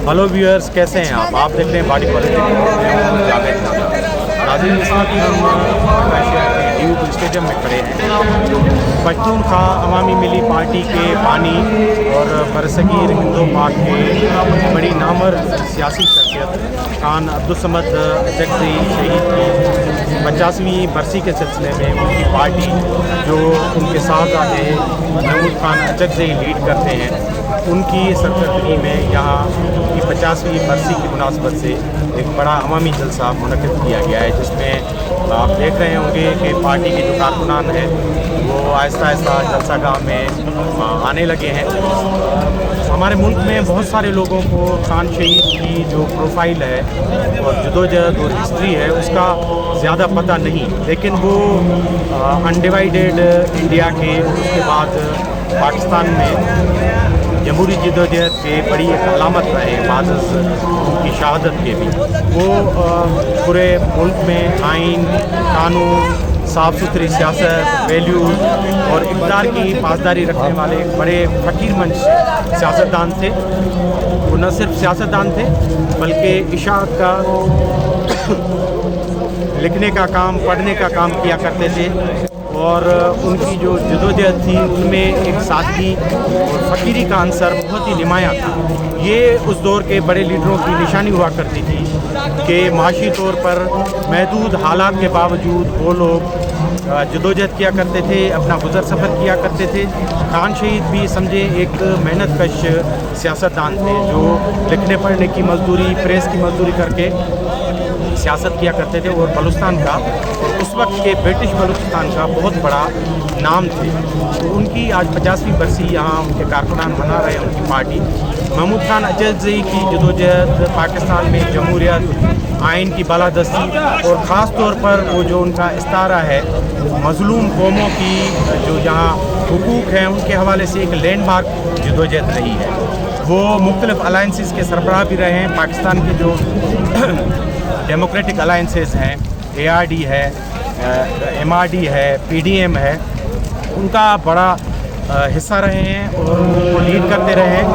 Hello viewers, कैसे हैं आप देख रहे हैं बॉडी पॉलिटिक्स जावेद नाज़रीन। इस वक्त हम शहर के ड्यूब स्टेडियम में खड़े हैं। पश्तूनख्वा अवामी मिली पार्टी के बानी और बरसगीर हिंदू पाक के बड़ी नामवर सियासी शख्सियत खान अब्दुल समद अचकज़ई शहीद की 50वीं बरसी के सिलसिले में उनकी पार्टी जो उनके साहबजादे महमूद खान अचकज़ई लीड करते हैं, उनकी सरकर्दगी में यहाँ उनकी 50वीं बरसी की मुनासबत से एक बड़ा अवामी जलसा मुनक़िद किया गया है, जिसमें आप देख रहे होंगे कि पार्टी के जो कारकुनान हैं वो आहिस्ता आहिस्ता जलसागाह में आने लगे हैं। हमारे मुल्क में बहुत सारे लोगों को खान शहीद की जो प्रोफाइल है और जदोजहद और हिस्ट्री है उसका ज़्यादा पता नहीं, लेकिन वो अनडिवाइडेड इंडिया के उसके बाद पाकिस्तान में जमहूरी जदोजहद के बड़ी एक अलामत रहे बाज़ उनकी शहादत के भी। वो पूरे मुल्क में आइन, कानून, साफ़ सुथरी सियासत, वैल्यूज़ और इक़्तिदार की पासदारी रखने वाले एक बड़े फ़कीर मंच सियासतदान थे। वो न सिर्फ सियासतदान थे बल्कि इशाअत का लिखने का काम, पढ़ने का काम किया करते थे और उनकी जो जदोजहद थी उनमें एक सादगी और फ़कीरी का अंसर बहुत ही नुमायाँ था। ये उस दौर के बड़े लीडरों की निशानी हुआ करती थी कि माशी तौर पर महदूद हालात के बावजूद वो लोग जदोजहद किया करते थे, अपना गुज़र सफ़र किया करते थे। खान शहीद भी समझे एक मेहनत कश सियासतदान थे जो लिखने पढ़ने की मजदूरी, प्रेस की मजदूरी करके सियासत किया करते थे और बलूचिस्तान का और उस वक्त के ब्रिटिश बलूचिस्तान का बहुत बड़ा नाम थे। तो उनकी आज 50वीं बरसी यहाँ उनके कारकुनान मना रहे हैं, उनकी पार्टी। महमूद खान अचकज़ई की जदोजहद पाकिस्तान में जमहूरियत, आइन की बालादस्ती और ख़ास तौर पर वो जो उनका इस्तारा है मज़लूम कौमों की जो यहाँ हुकूक हैं उनके हवाले से एक लैंडमार्क जदोजहद रही है। वो मुख्तलिफ़ अलाइंसेस के सरबराह भी रहे हैं। पाकिस्तान के जो डेमोक्रेटिक अलाइंसेस हैं, ARD है, MRD है, PDM है, उनका बड़ा हिस्सा रहे हैं और उनको लीड करते रहे हैं।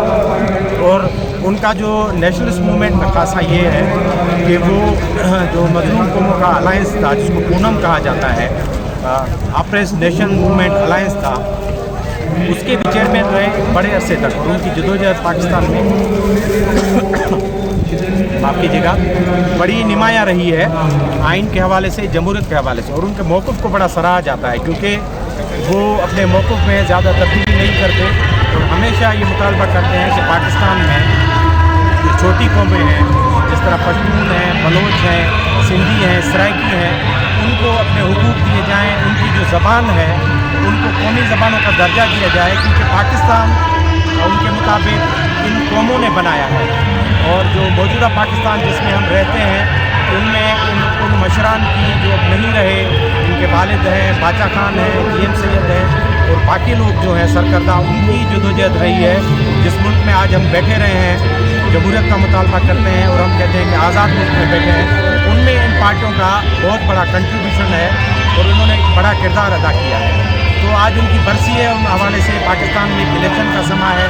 और उनका जो नेशनलिस्ट मूवमेंट का खासा ये है कि वो जो मज़लूम कौमों का अलाइंस था जिसको पूनम कहा जाता है, अप्रेस नेशन मूवमेंट अलाइंस था, उसके भी चेयरमैन रहे बड़े अरसे तक। और उनकी जदोजहद पाकिस्तान में माफ़ कीजिएगा बड़ी नुमायाँ रही है आइन के हवाले से, जमहूरियत के हवाले से। और उनके मौक़िफ़ को बड़ा सराहा जाता है क्योंकि वो अपने मौक़िफ़ में ज़्यादा तब्दीली नहीं करते और हमेशा ये मुतालबा करते हैं कि पाकिस्तान में जो छोटी कौमें हैं जिस तरह पश्तून हैं, बलोच हैं, सिंधी हैं, सराइकी हैं, उनको अपने हुकूक दिए जाएँ। उनकी जो ज़बान है उनको कौमी ज़बानों का दर्जा दिया जाए क्योंकि पाकिस्तान उनके मुताबिक इन कौमों ने बनाया है। और जो मौजूदा पाकिस्तान जिसमें हम रहते हैं उनमें उन मशरान की जो अब नहीं रहे, उनके वालिद हैं, बाचा खान हैं, GM सैयद हैं और बाकी लोग जो हैं सरकर्दा, उनकी जदोजहद रही है। जिस मुल्क में आज हम बैठे रहे हैं, जमहूरियत का मुतालबा करते हैं और हम कहते हैं कि आज़ाद मुल्क में बैठे हैं, उनमें इन पार्टियों का बहुत बड़ा कंट्रीब्यूशन है और उन्होंने एक बड़ा किरदार अदा किया है। तो आज उनकी बरसी है, उन हवाले से पाकिस्तान में एक इलेक्शन का समय है,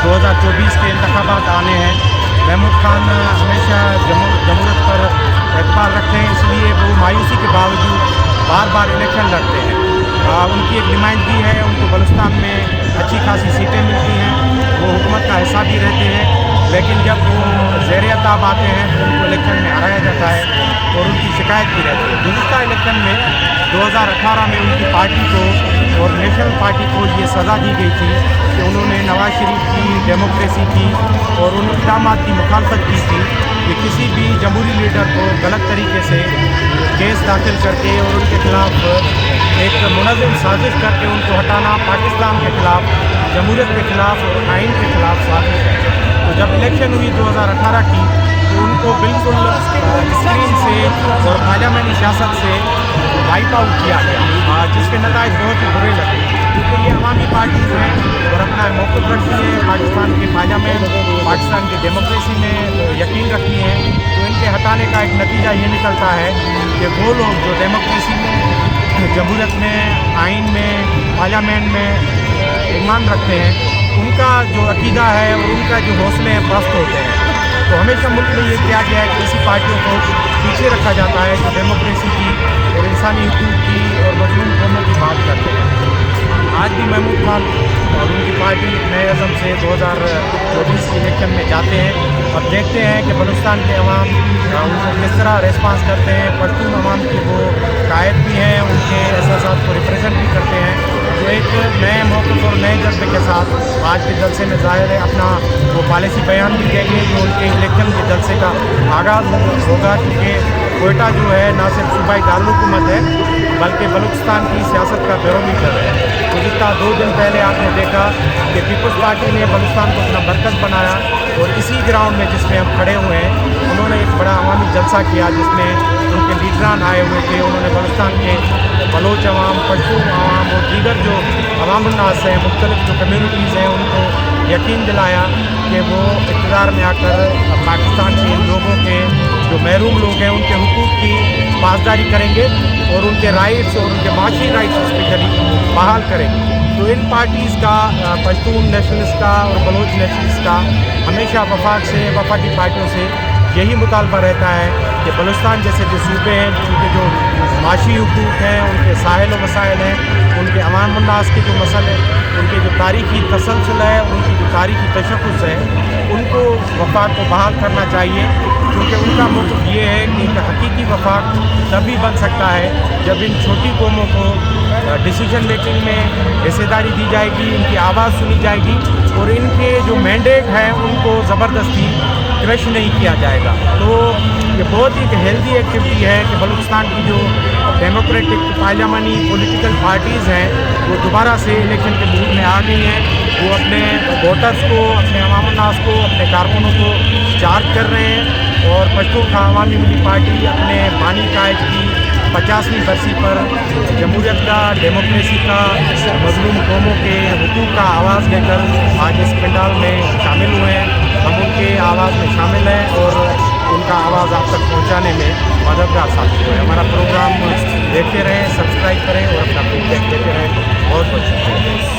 2024 के इंतखाबात आने हैं। महमूद खान हमेशा जमहूरियत पर एतबार रखते हैं, इसलिए वो मायूसी के बावजूद बार बार इलेक्शन लड़ते हैं। उनकी एक नुमाइंदगी है, उनको बलूचिस्तान में अच्छी खासी सीटें मिलती हैं, वो हुकूमत का हिस्सा भी रहते हैं। लेकिन जब वो ज़ेर-ए-ताब आते हैं तो उनको इलेक्शन में हराया जाता है और उनकी शिकायत भी रहती है। गुज़िश्ता इलेक्शन में 2018 में उनकी पार्टी को और नेशनल पार्टी को ये सज़ा दी गई थी कि उन्होंने नवाज शरीफ की डेमोक्रेसी की और उन इक़दामात की मुखालफत की थी कि किसी भी जमहूरी लीडर को गलत तरीके से केस दाखिल करके और उनके ख़िलाफ़ एक मुनज़्ज़म साजिश करके उनको हटाना पाकिस्तान के ख़िलाफ़, जमहूरियत के ख़िलाफ़ और आइन के ख़िलाफ़ साजिश है। तो जब इलेक्शन हुई 2018 की तो उनको बिल्कुल स्क्रीन से और पार्लियामेंटी सियासत से वाइप आउट किया गया, जिसके नताइज बहुत ही बुरे लगे क्योंकि ये अवामी पार्टीज़ हैं और अपना मौक़िफ़ रखती है पाकिस्तान के पार्लियामेंट, पाकिस्तान की डेमोक्रेसी में यकीन रखती हैं। तो इनके हटाने का एक नतीजा ये निकलता है कि वो लोग जो डेमोक्रेसी में, जमहूरियत में, आइन में, पार्लियामेंट में ईमान रखते हैं, उनका जो अकीदा है और उनका जो हौसले हैं पस्त होते हैं। تو ہمیشہ ملک میں یہ کیا گیا ہے کہ ایسی پارٹیوں کو پیچھے رکھا جاتا ہے جو ڈیموکریسی کی اور انسانی حقوق کی اور مظلوم قوموں کی بات کرتے ہیں۔ آج بھی محمود خان اور ان کی پارٹی نئے عزم سے 2024 کے الیکشن میں جاتے ہیں اور دیکھتے ہیں کہ بلوچستان کے عوام ان کو کس طرح ریسپانس کرتے ہیں۔ پشتون عوام کے وہ قائد بھی ہیں، ان کے احساسات کو ریپریزنٹ بھی کرتے ہیں، جو ایک نئے موقف اور نئے جذبے کے ساتھ آج کے جلسے میں ظاہر ہے اپنا وہ پالیسی بیان بھی دیں گے جو ان کے الیکشن کے جلسے کا آغاز ہوگا، کیونکہ کوئٹہ جو ہے نہ صرف صوبائی دارالحکومت ہے بلکہ بلوچستان کی سیاست کا بیرومیٹر ہے۔ گزشتہ 2 دن پہلے آپ نے دیکھا کہ پیپلز پارٹی نے بلوچستان کو اپنا مرکز بنایا اور اسی گراؤنڈ میں جس میں ہم کھڑے ہوئے ہیں انہوں نے ایک بڑا عوامی جلسہ کیا جس میں ان کے لیڈران آئے ہوئے تھے۔ انہوں نے بلوچستان کے بلوچ عوام، پشتون عوام اور دیگر جو عوام الناس ہیں، مختلف جو کمیونٹیز ہیں، ان کو یقین دلایا کہ وہ اقتدار میں آ کر پاکستان کے لوگوں کے جو محروم لوگ ہیں ان کے حقوق کی پاسداری کریں گے اور ان کے رائٹس اور ان کے معاشی رائٹس اسپیشلی بحال کریں گے۔ تو ان پارٹیز کا، پشتون نیشنلسٹ کا اور بلوچ نیشنلسٹ کا، ہمیشہ وفاقی پارٹیوں سے یہی مطالبہ رہتا ہے کہ بلوچستان جیسے جو صوبے ہیں ان کے جو معاشی حقوق ہیں، ان کے ساحل و وسائل ہیں، ان کے عوام الناس کے جو مسئلے، ان کے جو تاریخی تسلسل ہے، ان کی جو تاریخی تشخص ہے، ان کو وفاق کو بحال کرنا چاہیے، کیونکہ ان کا موقف یہ ہے کہ ایک حقیقی وفاق تبھی بن سکتا ہے جب ان چھوٹی قوموں کو ڈیسیجن میکنگ میں حصہ داری دی جائے گی، ان کی آواز سنی جائے گی اور ان کے جو مینڈیٹ ہیں ان کو زبردستی کرش نہیں کیا جائے گا۔ تو یہ بہت ہی ایک ہیلدی ایکٹیویٹی ہے کہ بلوچستان کی جو ڈیموکریٹک پارلیمانی پولیٹیکل پارٹیز ہیں وہ دوبارہ سے الیکشن کے موڈ میں آ گئی ہیں۔ وہ اپنے ووٹرز کو، اپنے عوام الناس کو، اپنے کارکنوں کو چارج کر رہے ہیں اور پشتون عوامی ملی پارٹی اپنے بانی قائد کی 50ویں برسی پر جمہوریت کا، ڈیموکریسی کا، مظلوم قوموں کے حقوق کا آواز لے کر آج اس پنڈال میں شامل ہوئے ہیں۔ ہم ان کے آواز میں شامل ہیں اور ان کا آواز آپ تک پہنچانے میں مددگار ثابت ہوئے۔ ہمارا پروگرام دیکھتے رہیں، سبسکرائب کریں اور اپنا فیڈ بیک دیتے رہیں۔ بہت بہت شکریہ۔